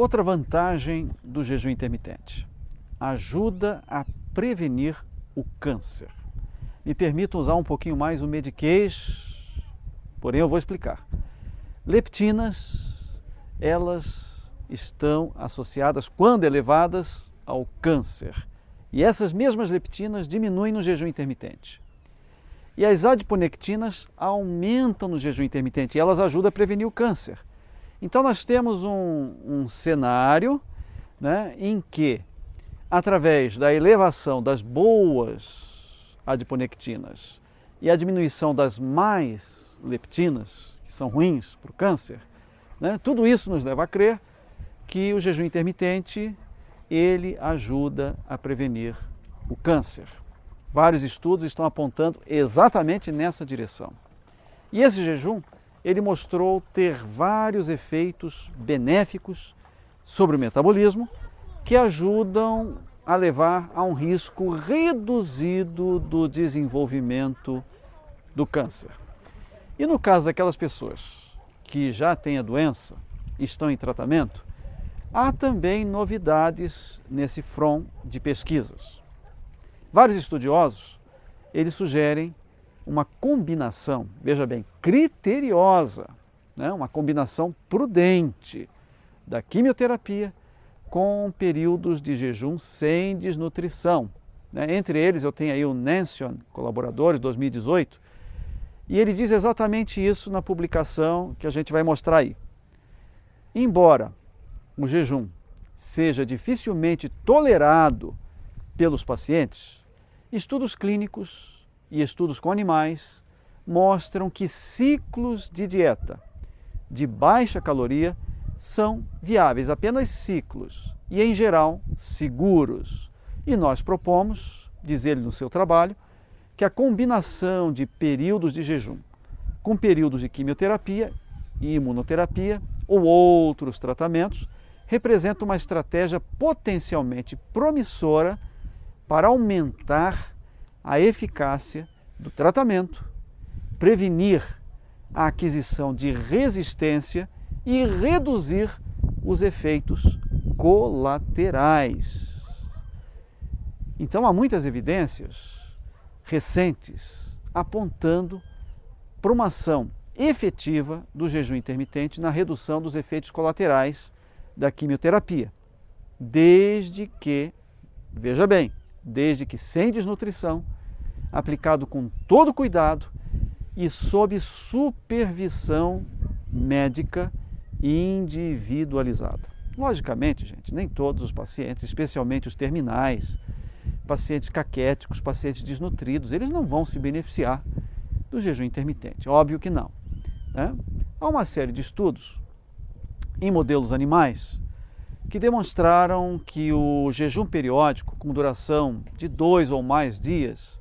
Outra vantagem do jejum intermitente: ajuda a prevenir o câncer. Me permito usar um pouquinho mais o mediquês, porém eu vou explicar. Leptinas, elas estão associadas, quando elevadas, ao câncer. E essas mesmas leptinas diminuem no jejum intermitente. E as adiponectinas aumentam no jejum intermitente e elas ajudam a prevenir o câncer. Então nós temos um cenário, né, em que, através da elevação das boas adiponectinas e a diminuição das mais leptinas, que são ruins para o câncer, né, tudo isso nos leva a crer que o jejum intermitente ele ajuda a prevenir o câncer. Vários estudos estão apontando exatamente nessa direção. E esse jejum, ele mostrou ter vários efeitos benéficos sobre o metabolismo que ajudam a levar a um risco reduzido do desenvolvimento do câncer. E no caso daquelas pessoas que já têm a doença e estão em tratamento, há também novidades nesse front de pesquisas. Vários estudiosos, eles sugerem uma combinação, veja bem, criteriosa, né? Uma combinação prudente da quimioterapia com períodos de jejum sem desnutrição. Né? Entre eles eu tenho aí o Nancion, colaboradores, 2018, e ele diz exatamente isso na publicação que a gente vai mostrar aí. Embora o jejum seja dificilmente tolerado pelos pacientes, estudos clínicos e estudos com animais mostram que ciclos de dieta de baixa caloria são viáveis, apenas ciclos, e em geral seguros. E nós propomos, diz ele no seu trabalho, que a combinação de períodos de jejum com períodos de quimioterapia e imunoterapia ou outros tratamentos representa uma estratégia potencialmente promissora para aumentar a eficácia do tratamento, prevenir a aquisição de resistência e reduzir os efeitos colaterais. Então há muitas evidências recentes apontando para uma ação efetiva do jejum intermitente na redução dos efeitos colaterais da quimioterapia, desde que, veja bem, desde que sem desnutrição, aplicado com todo cuidado e sob supervisão médica individualizada. Logicamente, gente, nem todos os pacientes, especialmente os terminais, pacientes caquéticos, pacientes desnutridos, eles não vão se beneficiar do jejum intermitente, óbvio que não, né? Há uma série de estudos em modelos animais que demonstraram que o jejum periódico, com duração de 2 ou mais dias,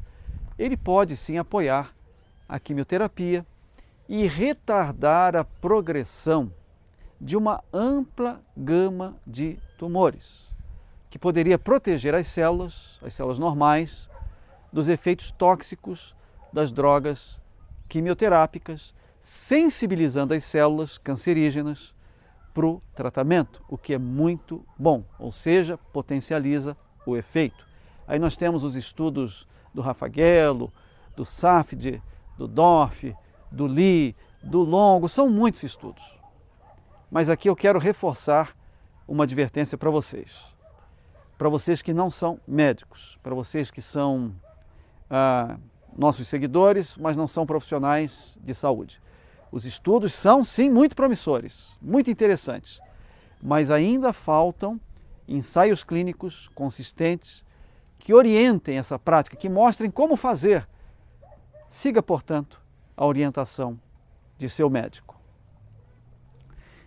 ele pode sim apoiar a quimioterapia e retardar a progressão de uma ampla gama de tumores, que poderia proteger as células normais, dos efeitos tóxicos das drogas quimioterápicas, sensibilizando as células cancerígenas para o tratamento, o que é muito bom, ou seja, potencializa o efeito. Aí nós temos os estudos do Raffaello, do Safdie, do Dorff, do Lee, do Longo, são muitos estudos. Mas aqui eu quero reforçar uma advertência para vocês que não são médicos, para vocês que são nossos seguidores, mas não são profissionais de saúde. Os estudos são, sim, muito promissores, muito interessantes, mas ainda faltam ensaios clínicos consistentes que orientem essa prática, que mostrem como fazer. Siga, portanto, a orientação de seu médico.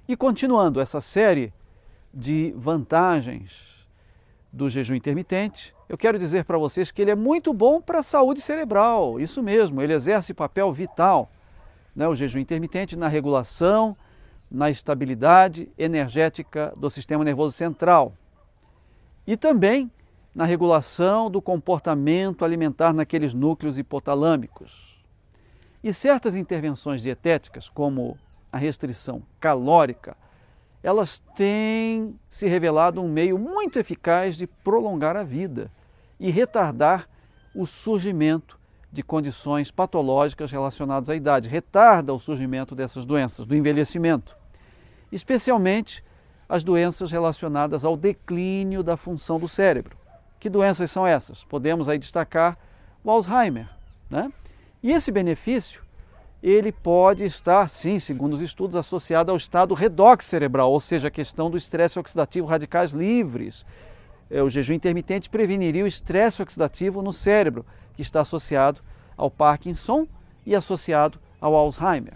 E continuando essa série de vantagens do jejum intermitente, eu quero dizer para vocês que ele é muito bom para a saúde cerebral, isso mesmo, ele exerce papel vital, né, o jejum intermitente na regulação, na estabilidade energética do sistema nervoso central e também na regulação do comportamento alimentar naqueles núcleos hipotalâmicos. E certas intervenções dietéticas, como a restrição calórica elas têm se revelado um meio muito eficaz de prolongar a vida e retardar o surgimento de condições patológicas relacionadas à idade, retarda o surgimento dessas doenças, do envelhecimento, especialmente as doenças relacionadas ao declínio da função do cérebro. Que doenças são essas? Podemos aí destacar o Alzheimer, né? E esse benefício, ele pode estar, sim, segundo os estudos, associado ao estado redox cerebral, ou seja, a questão do estresse oxidativo radicais livres. O jejum intermitente preveniria o estresse oxidativo no cérebro, que está associado ao Parkinson e associado ao Alzheimer.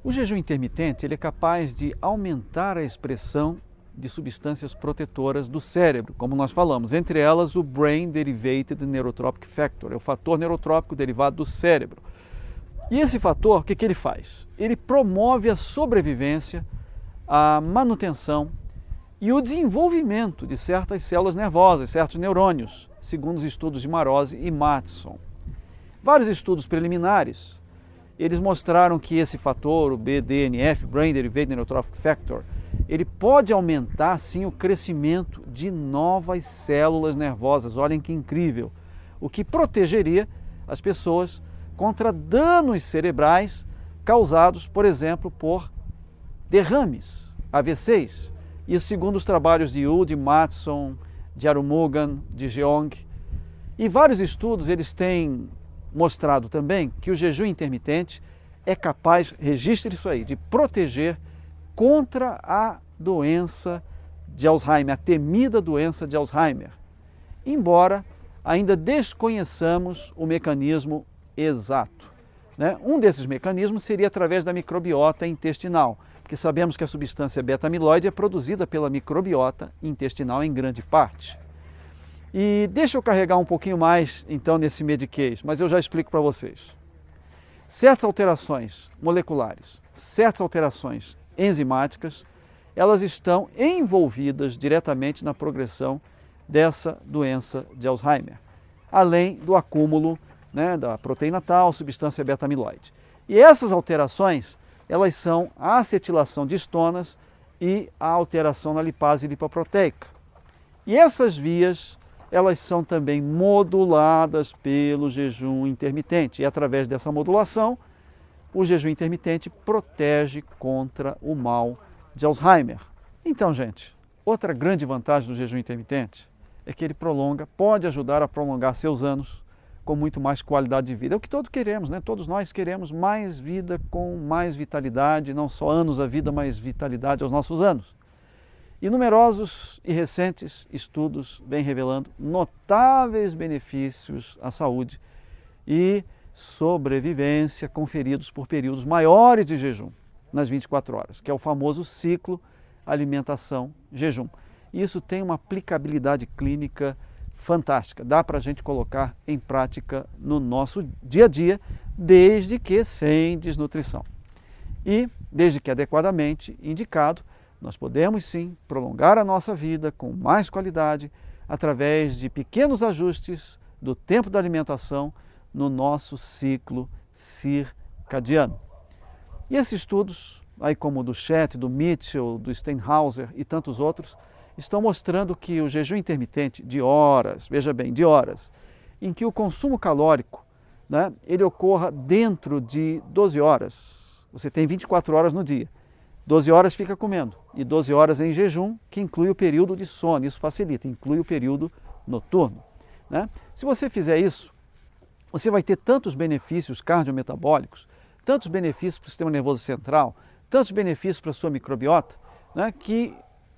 O jejum intermitente ele é capaz de aumentar a expressão de substâncias protetoras do cérebro, como nós falamos, entre elas o Brain Derivated Neurotropic Factor, é o fator neurotrópico derivado do cérebro. E esse fator, o que ele faz? Ele promove a sobrevivência, a manutenção e o desenvolvimento de certas células nervosas, certos neurônios, segundo os estudos de Marozzi e Mattson. Vários estudos preliminares, eles mostraram que esse fator, o BDNF, Brain Derivated Neurotropic Factor, ele pode aumentar, sim, o crescimento de novas células nervosas. Olhem que incrível! O que protegeria as pessoas contra danos cerebrais causados, por exemplo, por derrames, AVCs. Isso segundo os trabalhos de Yu, de Mattson, de Arumugan, de Jeong. E vários estudos eles têm mostrado também que o jejum intermitente é capaz, registre isso aí, de proteger contra a doença de Alzheimer, a temida doença de Alzheimer, embora ainda desconheçamos o mecanismo exato, né? Um desses mecanismos seria através da microbiota intestinal, porque sabemos que a substância beta-amiloide é produzida pela microbiota intestinal em grande parte. E deixa eu carregar um pouquinho mais, então, nesse Medicaid, mas eu já explico para vocês. Certas alterações moleculares, certas alterações enzimáticas, elas estão envolvidas diretamente na progressão dessa doença de Alzheimer, além do acúmulo, né, da proteína tal, substância beta-amiloide. E essas alterações, elas são a acetilação de estonas e a alteração na lipase lipoproteica. E essas vias, elas são também moduladas pelo jejum intermitente. E através dessa modulação, o jejum intermitente protege contra o mal de Alzheimer. Então, gente, outra grande vantagem do jejum intermitente é que ele pode ajudar a prolongar seus anos com muito mais qualidade de vida. É o que todos queremos, né? Todos nós queremos mais vida com mais vitalidade, não só anos à vida, mas vitalidade aos nossos anos. E numerosos e recentes estudos vêm revelando notáveis benefícios à saúde e sobrevivência conferidos por períodos maiores de jejum, nas 24 horas, que é o famoso ciclo alimentação-jejum. Isso tem uma aplicabilidade clínica fantástica, dá para a gente colocar em prática no nosso dia a dia, desde que sem desnutrição. E, desde que adequadamente indicado, nós podemos sim prolongar a nossa vida com mais qualidade através de pequenos ajustes do tempo da alimentação no nosso ciclo circadiano. E esses estudos, aí como o do Chet, do Mitchell, do Steinhauser e tantos outros, estão mostrando que o jejum intermitente de horas, veja bem, de horas, em que o consumo calórico, né, ele ocorra dentro de 12 horas. Você tem 24 horas no dia. 12 horas fica comendo e 12 horas em jejum, que inclui o período de sono, isso facilita, inclui o período noturno, né? Se você fizer isso, você vai ter tantos benefícios cardiometabólicos, tantos benefícios para o sistema nervoso central, tantos benefícios para a sua microbiota, né, que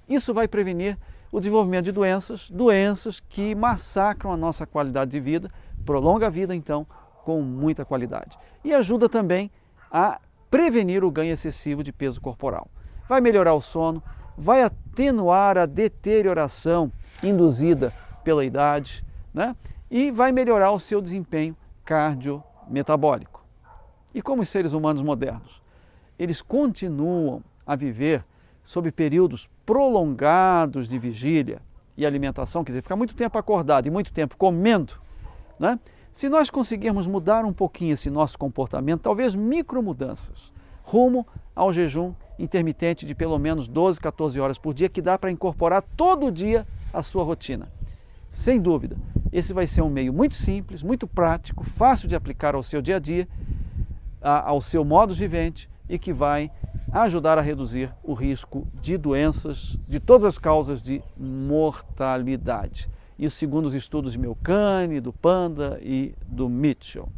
isso vai prevenir o desenvolvimento de doenças que massacram a nossa qualidade de vida, prolonga a vida então com muita qualidade e ajuda também a prevenir o ganho excessivo de peso corporal. Vai melhorar o sono, vai atenuar a deterioração induzida pela idade, né? E vai melhorar o seu desempenho cardiometabólico. E como os seres humanos modernos, eles continuam a viver sob períodos prolongados de vigília e alimentação, quer dizer, ficar muito tempo acordado e muito tempo comendo, né? Se nós conseguirmos mudar um pouquinho esse nosso comportamento, talvez micromudanças, rumo ao jejum intermitente de pelo menos 12, 14 horas por dia, que dá para incorporar todo dia à sua rotina. Sem dúvida, esse vai ser um meio muito simples, muito prático, fácil de aplicar ao seu dia a dia, ao seu modus vivendi, e que vai ajudar a reduzir o risco de doenças, de todas as causas de mortalidade. Isso segundo os estudos de Milcani, do Panda e do Mitchell.